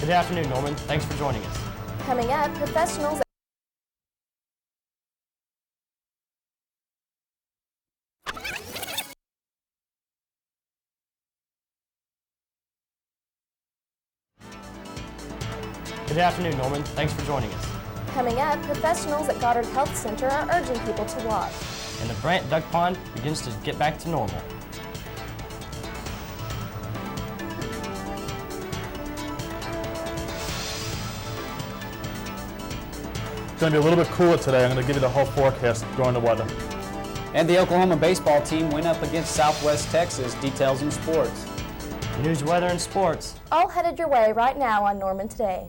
Good afternoon, Norman. Thanks for joining us. Coming up, professionals. Good afternoon, Norman. Thanks for joining us. Coming up, professionals at Goddard Health Center are urging people to walk. And the Brant Duck Pond begins to get back to normal. It's going to be a little bit cooler today. I'm going to give you the whole forecast during the weather. And the Oklahoma baseball team went up against Southwest Texas. Details in sports. News, weather, and sports. All headed your way right now on Norman Today.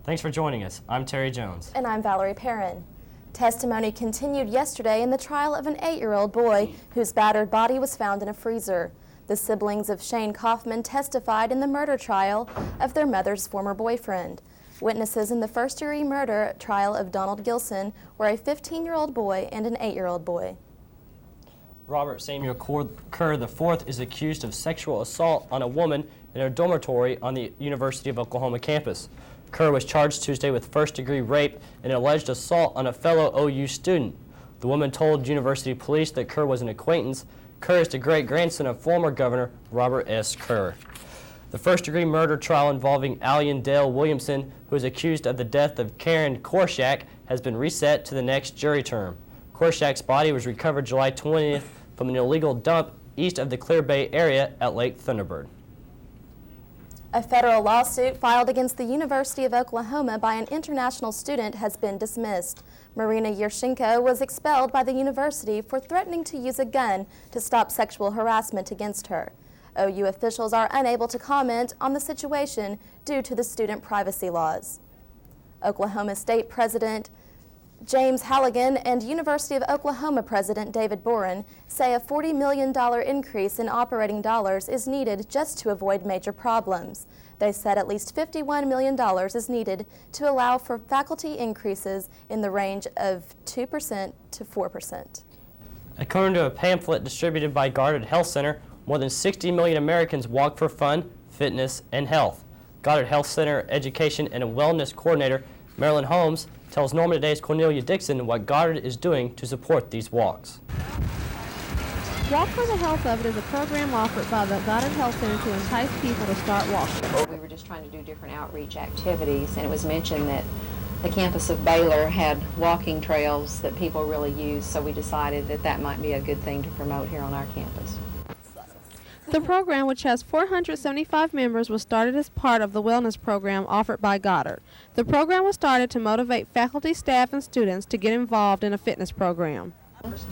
Thanks for joining us. I'm Terry Jones. And I'm Valarie Perrin. Testimony continued yesterday in the trial of an 8-year-old boy whose battered body was found in a freezer. The siblings of Shane Kaufman testified in the murder trial of their mother's former boyfriend. Witnesses in the first-degree murder trial of Donald Gibson were a 15-year-old boy and an 8-year-old boy. Robert Samuel Kerr IV is accused of sexual assault on a woman in a dormitory on the University of Oklahoma campus. Kerr was charged Tuesday with first-degree rape and alleged assault on a fellow OU student. The woman told university police that Kerr was an acquaintance. Kerr is the great-grandson of former Governor Robert S. Kerr. The first-degree murder trial involving Allian Dale Williamson, who is accused of the death of Karen Korshak, has been reset to the next jury term. Korshak's body was recovered July 20th from an illegal dump east of the Clear Bay area at Lake Thunderbird. A federal lawsuit filed against the University of Oklahoma by an international student has been dismissed. Marina Yershenko was expelled by the university for threatening to use a gun to stop sexual harassment against her. OU officials are unable to comment on the situation due to the student privacy laws. Oklahoma State President James Halligan and University of Oklahoma President David Boren say a $40 million increase in operating dollars is needed just to avoid major problems. They said at least $51 million is needed to allow for faculty increases in the range of 2% to 4%. According to a pamphlet distributed by Goddard Health Center, more than 60 million Americans walk for fun, fitness, and health. Goddard Health Center Education and Wellness Coordinator Marilyn Holmes tells Norman Today's Cornelia Dixon what Goddard is doing to support these walks. Walk for the Health of It is a program offered by the Goddard Health Center to entice people to start walking. We were just trying to do different outreach activities, and it was mentioned that the campus of Baylor had walking trails that people really use, so we decided that that might be a good thing to promote here on our campus. The program, which has 475 members, was started as part of the wellness program offered by Goddard. The program was started to motivate faculty, staff, and students to get involved in a fitness program.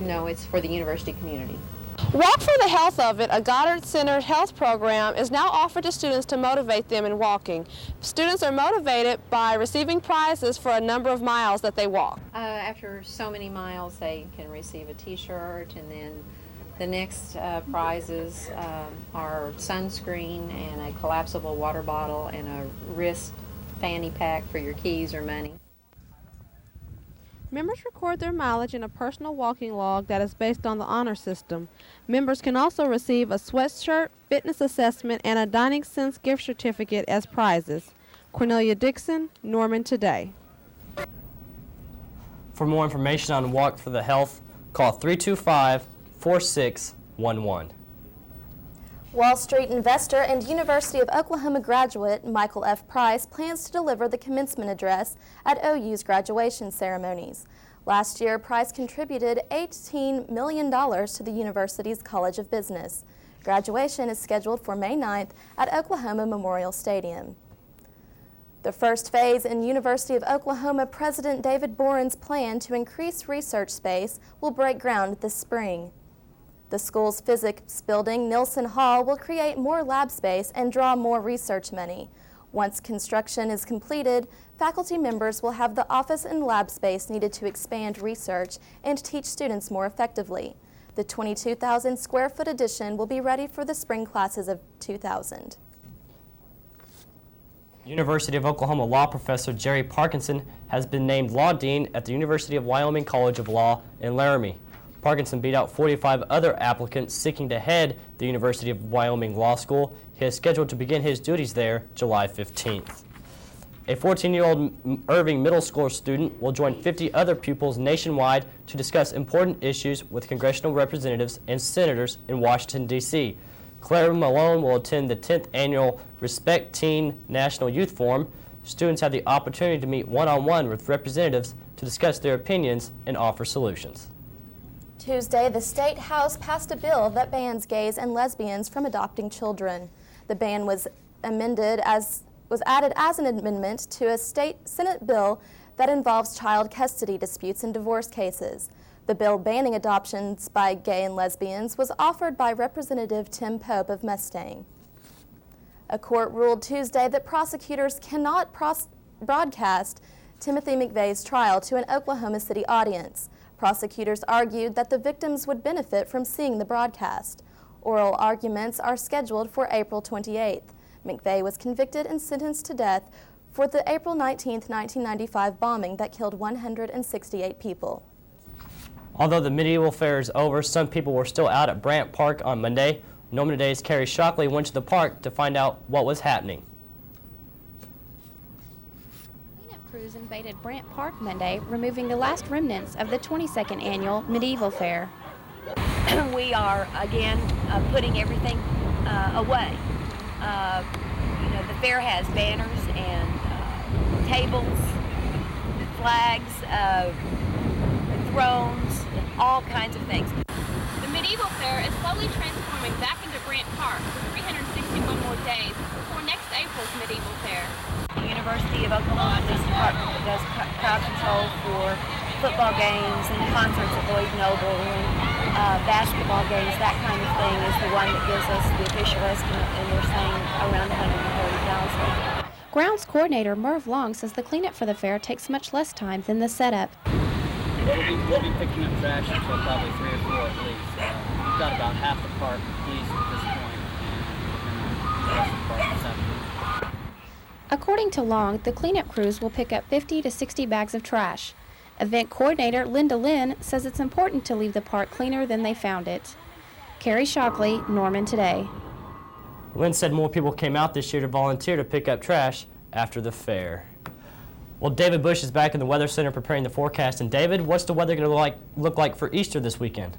No, it's for the university community. Walk for the Health of It, a Goddard-centered health program, is now offered to students to motivate them in walking. Students are motivated by receiving prizes for a number of miles that they walk. After so many miles, they can receive a t-shirt, and then the next prizes are sunscreen and a collapsible water bottle and a wrist fanny pack for your keys or money. Members record their mileage in a personal walking log that is based on the honor system. Members can also receive a sweatshirt, fitness assessment, and a Dining Sense gift certificate as prizes. Cornelia Dixon, Norman Today. For more information on Walk for the Health, call 325-4611. Wall Street investor and University of Oklahoma graduate Michael F. Price plans to deliver the commencement address at OU's graduation ceremonies. Last year, Price contributed $18 million to the university's College of Business. Graduation is scheduled for May 9th at Oklahoma Memorial Stadium. The first phase in University of Oklahoma President David Boren's plan to increase research space will break ground this spring. The school's physics building, Nilsson Hall, will create more lab space and draw more research money. Once construction is completed, faculty members will have the office and lab space needed to expand research and teach students more effectively. The 22,000 square foot addition will be ready for the spring classes of 2000. University of Oklahoma law professor Jerry Parkinson has been named law dean at the University of Wyoming College of Law in Laramie. Parkinson beat out 45 other applicants seeking to head the University of Wyoming Law School. He is scheduled to begin his duties there July 15th. A 14-year-old Irving Middle School student will join 50 other pupils nationwide to discuss important issues with congressional representatives and senators in Washington, D.C. Claire Malone will attend the 10th annual Respect Teen National Youth Forum. Students have the opportunity to meet one-on-one with representatives to discuss their opinions and offer solutions. Tuesday, the State House passed a bill that bans gays and lesbians from adopting children. The ban was added as an amendment to a state Senate bill that involves child custody disputes in divorce cases. The bill banning adoptions by gay and lesbians was offered by Representative Tim Pope of Mustang. A court ruled Tuesday that prosecutors cannot broadcast Timothy McVeigh's trial to an Oklahoma City audience. Prosecutors argued that the victims would benefit from seeing the broadcast. Oral arguments are scheduled for April 28th. McVeigh was convicted and sentenced to death for the April 19, 1995 bombing that killed 168 people. Although the medieval fair is over, some people were still out at Brant Park on Monday. Norman Today's Carrie Shockley went to the park to find out what was happening. Cleanup crews invaded Brant Park Monday, removing the last remnants of the 22nd annual medieval fair. We are again putting everything away. The fair has banners and tables, flags, thrones, all kinds of things. The medieval fair is slowly transforming back into Brant Park for 361 more days before next April's medieval fair. The University of Oklahoma Police Department does crowd control for football games and concerts at Lloyd Noble and basketball games, that kind of thing is the one that gives us the official estimate, and we're saying around 130,000. Grounds coordinator Merv Long says the cleanup for the fair takes much less time than the setup. We'll be picking up trash until probably 3 or 4 at least. We've got about half the park east at this point, and the rest of the park is south. According to Long, the cleanup crews will pick up 50 to 60 bags of trash. Event coordinator Linda Lynn says it's important to leave the park cleaner than they found it. Carrie Shockley, Norman Today. Lynn said more people came out this year to volunteer to pick up trash after the fair. Well, David Busch is back in the Weather Center preparing the forecast. And David, what's the weather going to look like for Easter this weekend?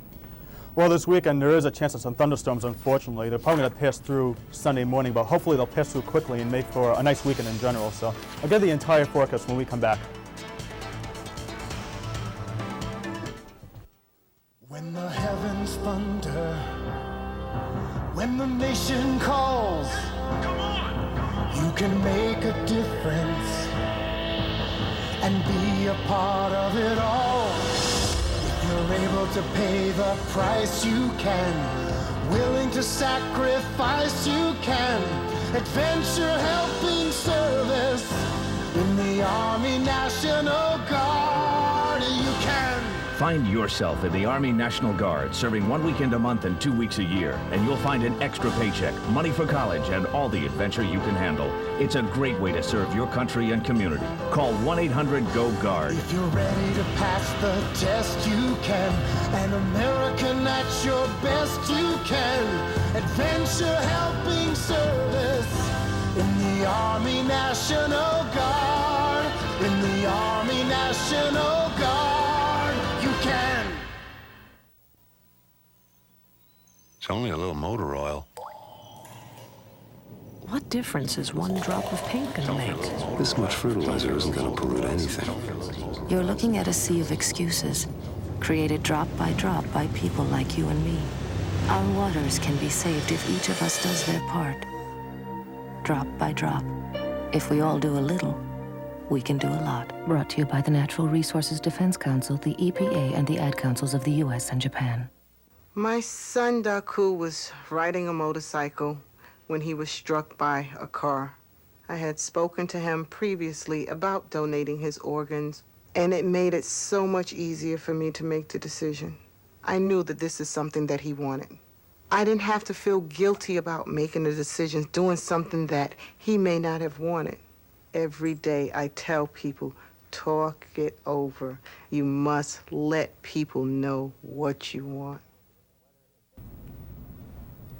Well, this weekend there is a chance of some thunderstorms, unfortunately. They're probably going to pass through Sunday morning, but hopefully they'll pass through quickly and make for a nice weekend in general. So I'll give the entire forecast when we come back. When the heavens thunder, when the nation calls, you can make a difference and be a part of it all. If you're able to pay the price, you can. Willing to sacrifice, you can. Adventure, helping, service in the Army National Guard, you can. Find yourself in the Army National Guard, serving 1 weekend a month and 2 weeks a year, and you'll find an extra paycheck, money for college, and all the adventure you can handle. It's a great way to serve your country and community. Call 1-800-GO-GUARD. If you're ready to pass the test, you can. An American at your best, you can. Adventure, helping, service in the Army National Guard. In the Army National Guard, you can. It's only a little motor oil. What difference is one drop of paint going to make? This much fertilizer isn't going to pollute anything. You're looking at a sea of excuses, created drop by people like you and me. Our waters can be saved if each of us does their part. Drop by drop. If we all do a little, we can do a lot. Brought to you by the Natural Resources Defense Council, the EPA, and the Ad Councils of the U.S. and Japan. My son Daku was riding a motorcycle when he was struck by a car. I had spoken to him previously about donating his organs, and it made it so much easier for me to make the decision. I knew that this is something that he wanted. I didn't have to feel guilty about making the decisions, doing something that he may not have wanted. Every day I tell people, talk it over. You must let people know what you want.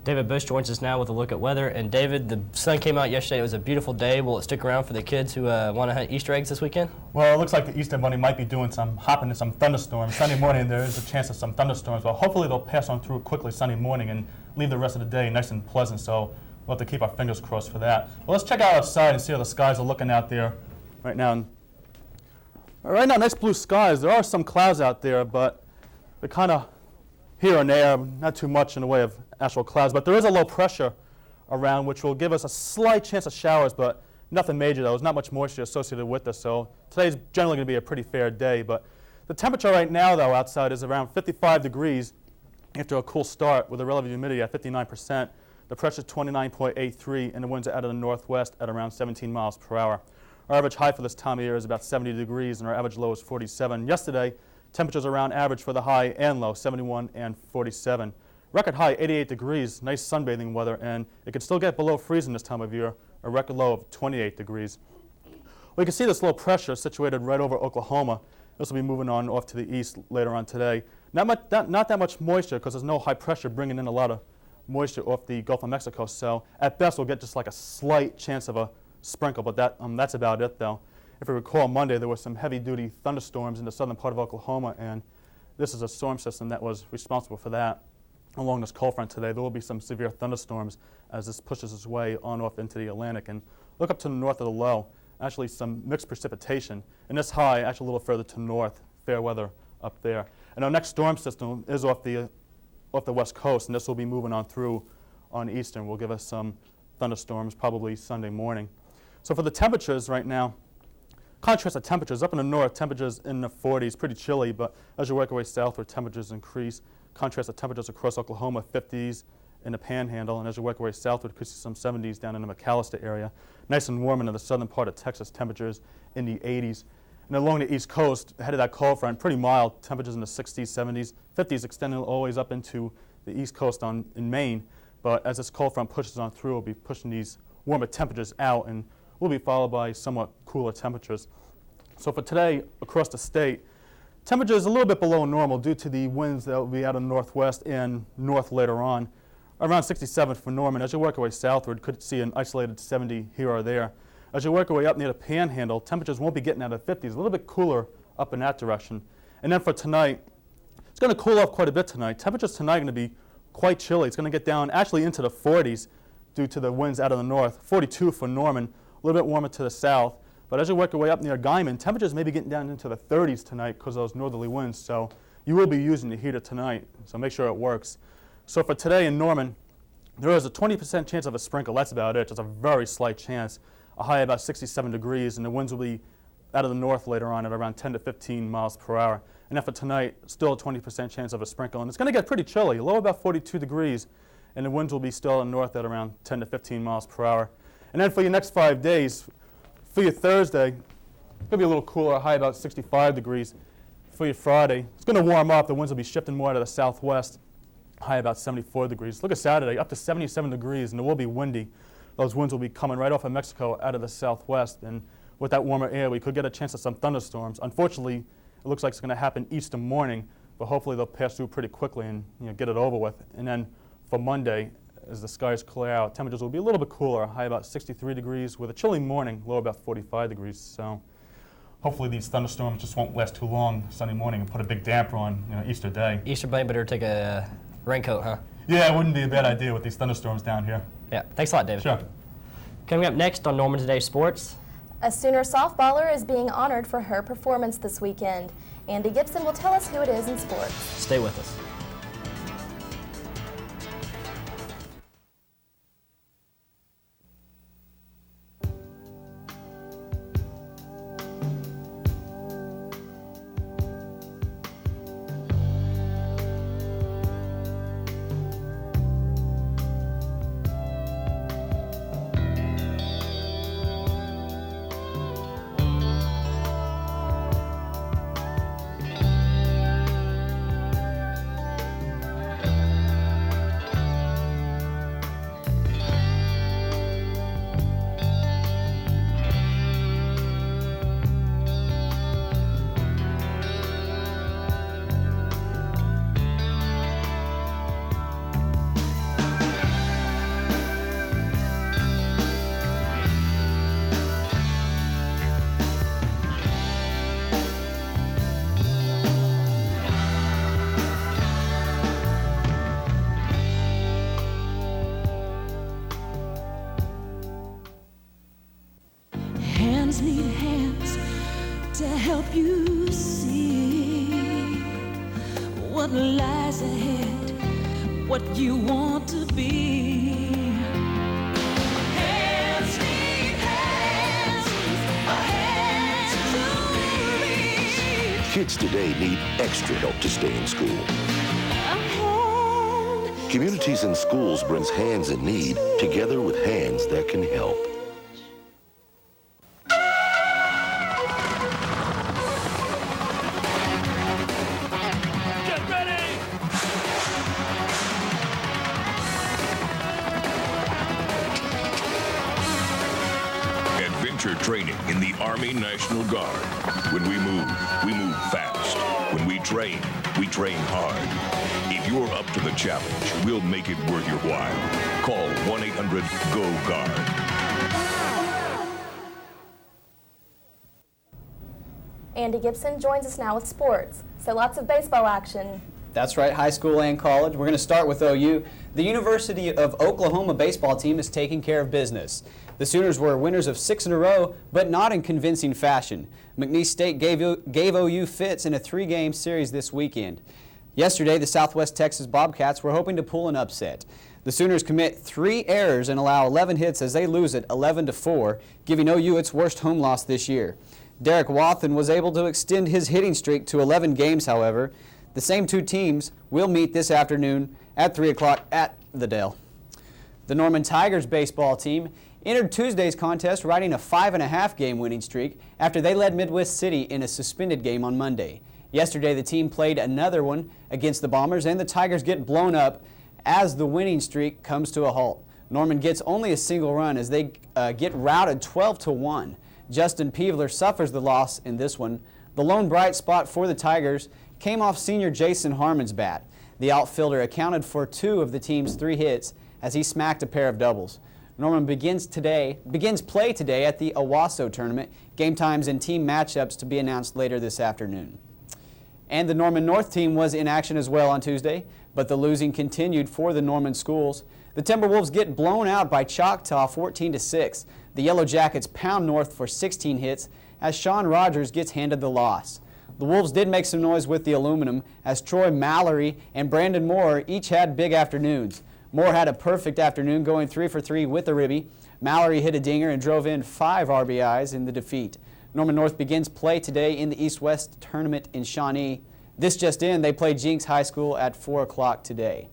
David Busch joins us now with a look at weather. And David, the sun came out yesterday. It was a beautiful day. Will it stick around for the kids who want to hunt Easter eggs this weekend? Well, it looks like the Easter Bunny might be doing some hopping in some thunderstorms. Sunday morning, there is a chance of some thunderstorms, but hopefully they'll pass on through quickly Sunday morning and leave the rest of the day nice and pleasant, so we'll have to keep our fingers crossed for that. Well, let's check out outside and see how the skies are looking out there right now. Right now, nice blue skies. There are some clouds out there, but they're kind of here and there, not too much in the way of actual clouds, but there is a low pressure around which will give us a slight chance of showers, but nothing major though. There's not much moisture associated with this, so today's generally going to be a pretty fair day. But the temperature right now though outside is around 55 degrees after a cool start with a relative humidity at 59%. The pressure is 29.83 and the winds are out of the northwest at around 17 miles per hour. Our average high for this time of year is about 70 degrees and our average low is 47. Yesterday, temperatures around average for the high and low, 71 and 47. Record high, 88 degrees, nice sunbathing weather, and it could still get below freezing this time of year, a record low of 28 degrees. We can see this low pressure situated right over Oklahoma. This will be moving on off to the east later on today. Not that much moisture because there's no high pressure bringing in a lot of moisture off the Gulf of Mexico, so at best we'll get just like a slight chance of a sprinkle, but that's about it though. If you recall, Monday there were some heavy-duty thunderstorms in the southern part of Oklahoma, and this is a storm system that was responsible for that. Along this cold front today, there will be some severe thunderstorms as this pushes its way on off into the Atlantic. And look up to the north of the low, actually some mixed precipitation. And this high, actually a little further to north, fair weather up there. And our next storm system is off the west coast, and this will be moving on through on eastern. Will give us some thunderstorms probably Sunday morning. So for the temperatures right now, contrast the temperatures. Up in the north, temperatures in the 40s, pretty chilly, but as you work your way southward, temperatures increase. Contrast the temperatures across Oklahoma, 50s in the Panhandle, and as you work your way southward, could see some 70s down in the McAllister area. Nice and warm in the southern part of Texas, temperatures in the 80s. And along the east coast, ahead of that cold front, pretty mild, temperatures in the 60s, 70s, 50s extending always up into the east coast in Maine. But as this cold front pushes on through, we'll be pushing these warmer temperatures out, and will be followed by somewhat cooler temperatures. So for today, across the state, temperature is a little bit below normal due to the winds that will be out of the northwest and north later on. Around 67 for Norman. As you work your way southward, could see an isolated 70 here or there. As you work your way up near the Panhandle, temperatures won't be getting out of 50s, a little bit cooler up in that direction. And then for tonight, it's going to cool off quite a bit tonight. Temperatures tonight are going to be quite chilly. It's going to get down actually into the 40s due to the winds out of the north. 42 for Norman, a little bit warmer to the south. But as you work your way up near Guyman, temperatures may be getting down into the 30s tonight because of those northerly winds. So you will be using the heater tonight, so make sure it works. So for today in Norman, there is a 20% chance of a sprinkle. That's about it, just a very slight chance. A high of about 67 degrees, and the winds will be out of the north later on at around 10 to 15 miles per hour. And then for tonight, still a 20% chance of a sprinkle. And it's going to get pretty chilly, low about 42 degrees, and the winds will be still in the north at around 10 to 15 miles per hour. And then for your next 5 days, for your Thursday, it's going to be a little cooler, high about 65 degrees. For your Friday, it's going to warm up. The winds will be shifting more to the southwest, high about 74 degrees. Look at Saturday, up to 77 degrees, and it will be windy. Those winds will be coming right off of Mexico out of the southwest, and with that warmer air, we could get a chance of some thunderstorms. Unfortunately, it looks like it's going to happen Easter morning, but hopefully they'll pass through pretty quickly and get it over with. And then for Monday, as the skies clear out, temperatures will be a little bit cooler, high about 63 degrees, with a chilly morning, low about 45 degrees. So hopefully these thunderstorms just won't last too long Sunday morning and put a big damper on Easter day. Easter Bunny better take a raincoat, huh? Yeah, it wouldn't be a bad idea with these thunderstorms down here. Yeah, thanks a lot, David. Sure. Coming up next on Norman Today Sports. A Sooner softballer is being honored for her performance this weekend. Andy Gibson will tell us who it is in sports. Stay with us. hands need hands to help you see what lies ahead, what you want to be. Hands need hands, a hand to reach. Kids today need extra help to stay in school. Communities in Schools brings Hands in Need together with hands that can help. Get ready! Adventure training in the Army National Guard. When we move fast. When we train hard. If you're up to the challenge, we'll make it worth your while. Call 1-800-GO-GUARD. Andy Gibson joins us now with sports. So lots of baseball action. That's right, high school and college. We're going to start with OU. The University of Oklahoma baseball team is taking care of business. The Sooners were winners of 6 in a row, but not in convincing fashion. McNeese State gave OU fits in a 3-game series this weekend. Yesterday, the Southwest Texas Bobcats were hoping to pull an upset. The Sooners commit 3 errors and allow 11 hits as they lose it 11-4, giving OU its worst home loss this year. Derek Wathen was able to extend his hitting streak to 11 games, however. The same 2 teams will meet this afternoon at 3 o'clock at the Dell. The Norman Tigers baseball team entered Tuesday's contest riding a 5.5-game winning streak after they led Midwest City in a suspended game on Monday. Yesterday, the team played another one against the Bombers, and the Tigers get blown up as the winning streak comes to a halt. Norman gets only a single run as they get routed 12-1. Justin Peevler suffers the loss in this one. The lone bright spot for the Tigers came off senior Jason Harmon's bat. The outfielder accounted for 2 of the team's 3 hits as he smacked a pair of doubles. Norman begins play today at the Owasso tournament. Game times and team matchups to be announced later this afternoon. And the Norman North team was in action as well on Tuesday, but the losing continued for the Norman schools. The Timberwolves get blown out by Choctaw 14-6. The Yellow Jackets pound North for 16 hits as Sean Rogers gets handed the loss. The Wolves did make some noise with the aluminum as Troy Mallory and Brandon Moore each had big afternoons. Moore had a perfect afternoon going 3 for 3 with a ribby. Mallory hit a dinger and drove in 5 RBIs in the defeat. Norman North begins play today in the East-West tournament in Shawnee. This just in, they play Jenks High School at 4 o'clock today.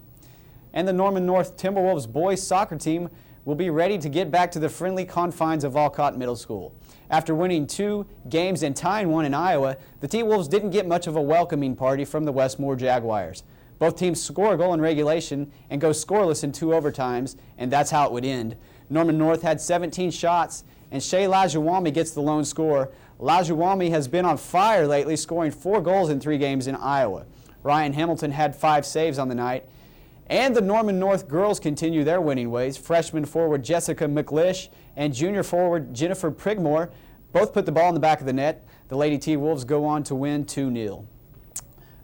And the Norman North Timberwolves boys soccer team will be ready to get back to the friendly confines of Alcott Middle School. After winning 2 games and tying 1 in Iowa, the T-Wolves didn't get much of a welcoming party from the Westmore Jaguars. Both teams score a goal in regulation and go scoreless in 2 overtimes, and that's how it would end. Norman North had 17 shots, and Shea Lajuwami gets the lone score. Lajuwami has been on fire lately, scoring 4 goals in 3 games in Iowa. Ryan Hamilton had 5 saves on the night. And the Norman North girls continue their winning ways. Freshman forward Jessica McLish and junior forward Jennifer Prigmore both put the ball in the back of the net. The Lady T-Wolves go on to win 2-0.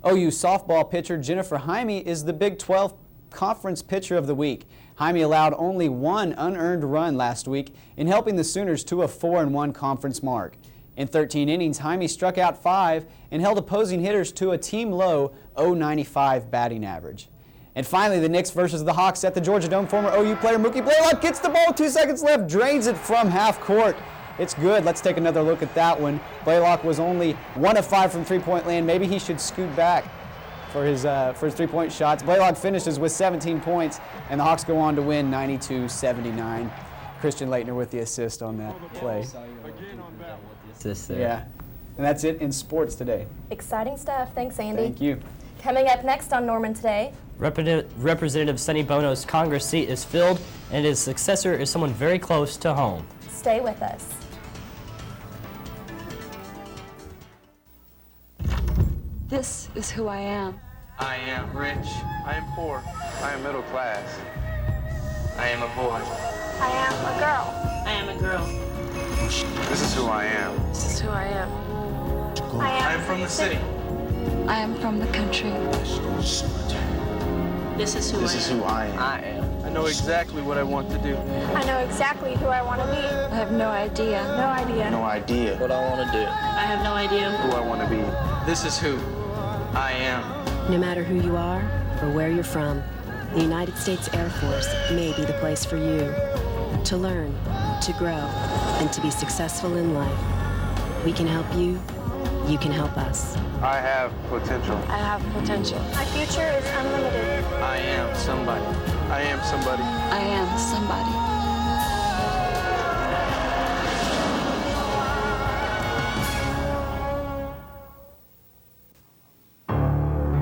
OU softball pitcher Jennifer Jaime is the Big 12 Conference Pitcher of the Week. Jaime allowed only 1 unearned run last week in helping the Sooners to a 4-1 conference mark. In 13 innings, Jaime struck out 5 and held opposing hitters to a team-low .095 batting average. And finally, the Knicks versus the Hawks at the Georgia Dome. Former OU player Mookie Blaylock gets the ball, 2 seconds left, drains it from half court. It's good. Let's take another look at that one. Blaylock was only 1 of 5 from three-point land. Maybe he should scoot back for his three-point shots. Blaylock finishes with 17 points, and the Hawks go on to win 92-79. Christian Leitner with the assist on that play. Assist there. Yeah, and that's it in sports today. Exciting stuff. Thanks, Andy. Thank you. Coming up next on Norman Today. Representative Sonny Bono's Congress seat is filled, and his successor is someone very close to home. Stay with us. This is who I am. I am rich. I am poor. I am middle class. I am a boy. I am a girl. I am a girl. This is who I am. This is who I am. I am from the city. I am from the country. This is who I am. I am. know exactly what I want to do. I know exactly who I want to be. I have no idea. No idea. No idea What I want to do. I have no idea. who I want to be. This is who I am. No matter who you are or where you're from, the United States Air Force may be the place for you to learn, to grow, and to be successful in life. We can help you. You can help us. I have potential. I have potential. My future is unlimited. I am somebody. I am somebody. I am somebody.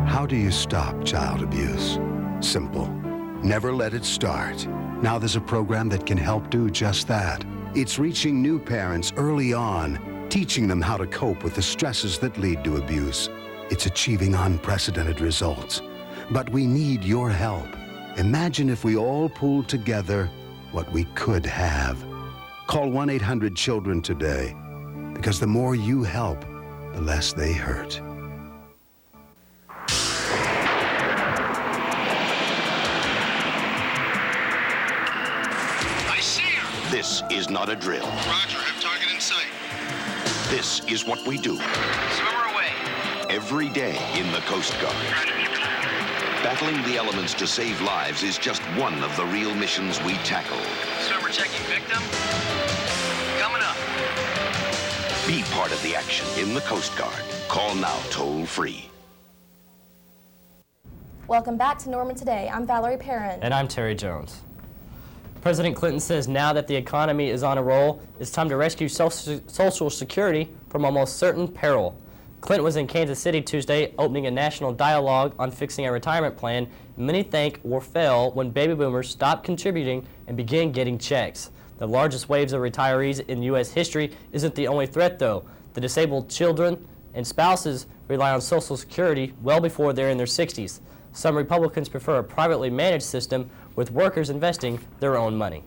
How do you stop child abuse? Simple. Never let it start. Now there's a program that can help do just that. It's reaching new parents early on, teaching them how to cope with the stresses that lead to abuse. It's achieving unprecedented results. But we need your help. Imagine if we all pooled together what we could have. Call 1-800-CHILDREN today, because the more you help, the less they hurt. This is not a drill. Roger, have target in sight. This is what we do Swimmer away. every day in the Coast Guard. Battling the elements to save lives is just one of the real missions we tackle. Swimmer checking victim. Coming up. Be part of the action in the Coast Guard. Call now toll free. Welcome back to Norman Today. I'm Valarie Perrin. And I'm Terry Jones. President Clinton says now that the economy is on a roll, it's time to rescue Social Security from almost certain peril. Clinton was in Kansas City Tuesday opening a national dialogue on fixing a retirement plan many think will fail when baby boomers stop contributing and begin getting checks. The largest waves of retirees in U.S. history isn't the only threat, though. The disabled children and spouses rely on Social Security well before they're in their 60s. Some Republicans prefer a privately managed system with workers investing their own money.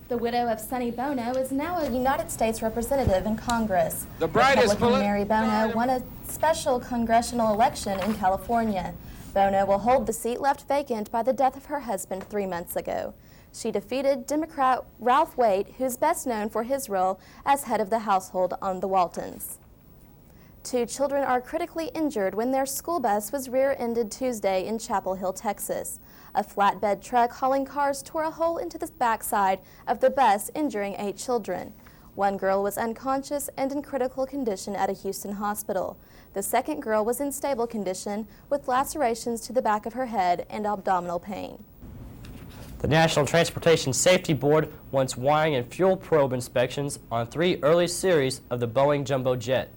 The widow of Sonny Bono is now a United States representative in Congress. The brightest Republican Mary Bono won a special congressional election in California. Bono will hold the seat left vacant by the death of her husband 3 months ago. She defeated Democrat Ralph Waite, who's best known for his role as head of the household on the Waltons. 2 children are critically injured when their school bus was rear-ended Tuesday in Chapel Hill, Texas. A flatbed truck hauling cars tore a hole into the backside of the bus, injuring 8 children. One girl was unconscious and in critical condition at a Houston hospital. The second girl was in stable condition with lacerations to the back of her head and abdominal pain. The National Transportation Safety Board wants wiring and fuel probe inspections on 3 early series of the Boeing jumbo jet.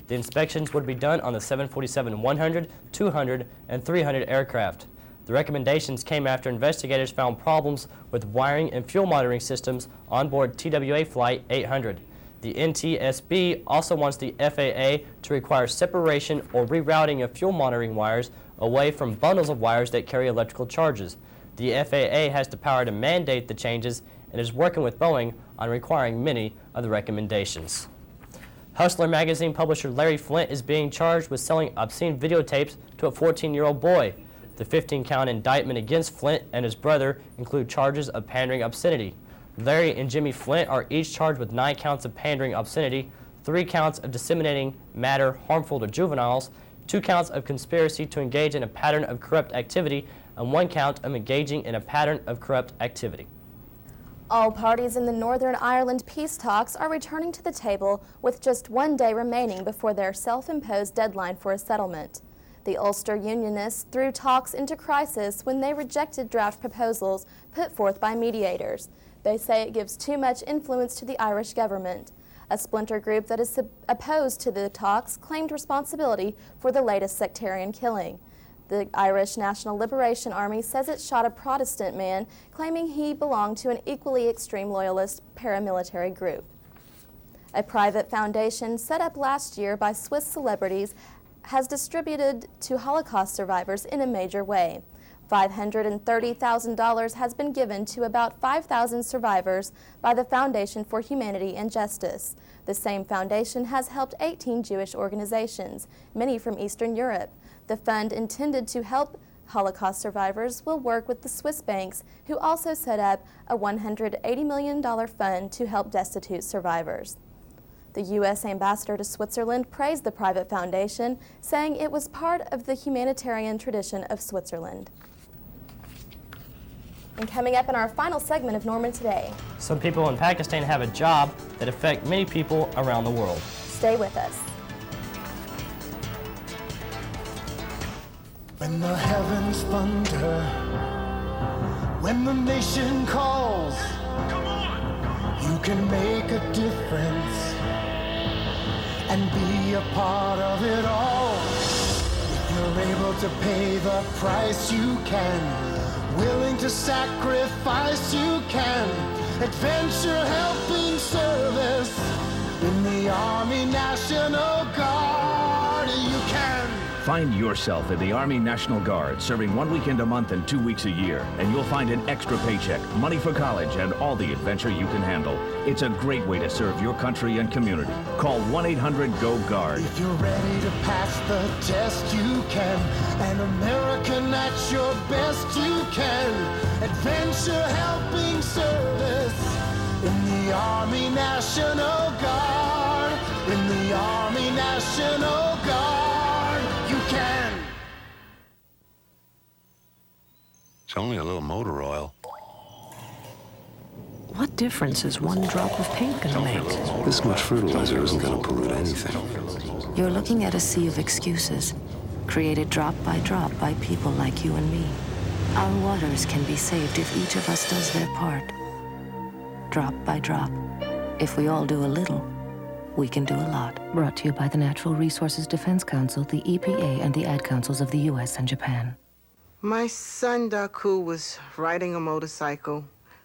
The inspections would be done on the 747-100, 200, and 300 aircraft. The recommendations came after investigators found problems with wiring and fuel monitoring systems on board TWA Flight 800. The NTSB also wants the FAA to require separation or rerouting of fuel monitoring wires away from bundles of wires that carry electrical charges. The FAA has the power to mandate the changes and is working with Boeing on requiring many of the recommendations. Hustler magazine publisher Larry Flynt is being charged with selling obscene videotapes to a 14-year-old boy. The 15-count indictment against Flynt and his brother include charges of pandering obscenity. Larry and Jimmy Flynt are each charged with 9 counts of pandering obscenity, 3 counts of disseminating matter harmful to juveniles, 2 counts of conspiracy to engage in a pattern of corrupt activity, and 1 count of engaging in a pattern of corrupt activity. All parties in the Northern Ireland peace talks are returning to the table with just 1 day remaining before their self-imposed deadline for a settlement. The Ulster Unionists threw talks into crisis when they rejected draft proposals put forth by mediators. They say it gives too much influence to the Irish government. A splinter group that is opposed to the talks claimed responsibility for the latest sectarian killing. The Irish National Liberation Army says it shot a Protestant man, claiming he belonged to an equally extreme loyalist paramilitary group. A private foundation set up last year by Swiss celebrities has distributed to Holocaust survivors in a major way. $530,000 has been given to about 5,000 survivors by the Foundation for Humanity and Justice. The same foundation has helped 18 Jewish organizations, many from Eastern Europe. The fund intended to help Holocaust survivors will work with the Swiss banks, who also set up a $180 million fund to help destitute survivors. The U.S. ambassador to Switzerland praised the private foundation, saying it was part of the humanitarian tradition of Switzerland. And coming up in our final segment of Norman Today. Some people in Pakistan have a job that affect many people around the world. Stay with us. When the heavens thunder, when the nation calls, you can make a difference and be a part of it all. If you're able to pay the price, you can. Willing to sacrifice, you can. Adventure, helping, service in the Army National Guard, you can. Find yourself in the Army National Guard, serving 1 weekend a month and 2 weeks a year, and you'll find an extra paycheck, money for college, and all the adventure you can handle. It's a great way to serve your country and community. Call 1-800-GO-GUARD. If you're ready to pass the test, you can. An American at your best, you can. Adventure, helping, service in the Army National Guard. In the Army National Guard, you can. It's only a little motor oil. What difference is one drop of paint going to make? This much fertilizer isn't going to pollute anything. You're looking at a sea of excuses, created drop by people like you and me. Our waters can be saved if each of us does their part. Drop by drop. If we all do a little, we can do a lot. Brought to you by the Natural Resources Defense Council, the EPA, and the Ad Councils of the U.S. and Japan. My son Daku was riding a motorcycle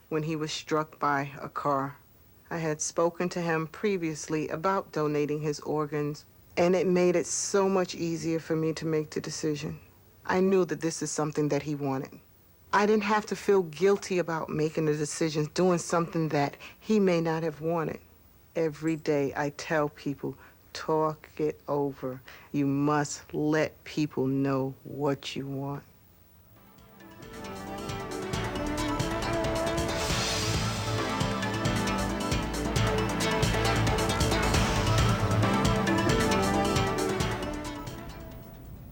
when he was struck by a car. I had spoken to him previously about donating his organs, and it made it so much easier for me to make the decision. I knew that this is something that he wanted. I didn't have to feel guilty about making the decisions, doing something that he may not have wanted. Every day I tell people, talk it over. You must let people know what you want.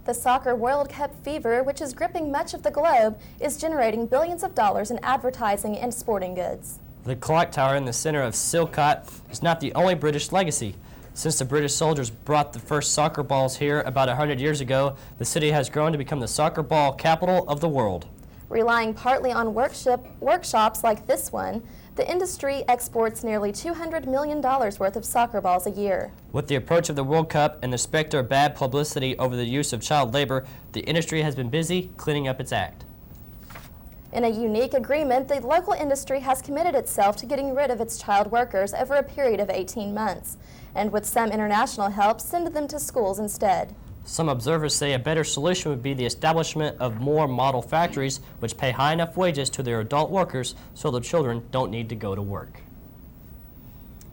The soccer World Cup fever, which is gripping much of the globe, is generating billions of dollars in advertising and sporting goods. The clock tower in the center of Silcott is not the only British legacy. Since the British soldiers brought the first soccer balls here about 100 years ago, the city has grown to become the soccer ball capital of the world. Relying partly on workshops like this one, the industry exports nearly $200 million worth of soccer balls a year. With the approach of the World Cup and the specter of bad publicity over the use of child labor, the industry has been busy cleaning up its act. In a unique agreement, the local industry has committed itself to getting rid of its child workers over a period of 18 months, and with some international help, send them to schools instead. Some observers say a better solution would be the establishment of more model factories which pay high enough wages to their adult workers so the children don't need to go to work.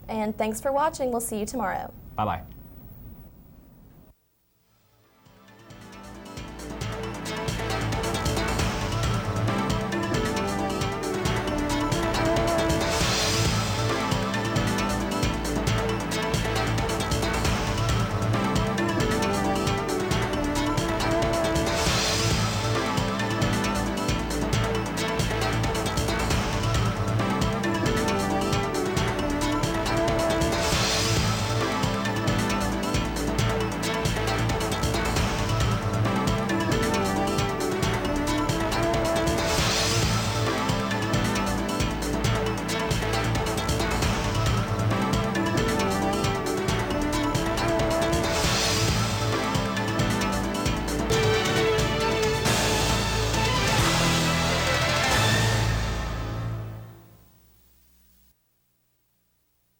And thanks for watching. We'll see you tomorrow. Bye-bye.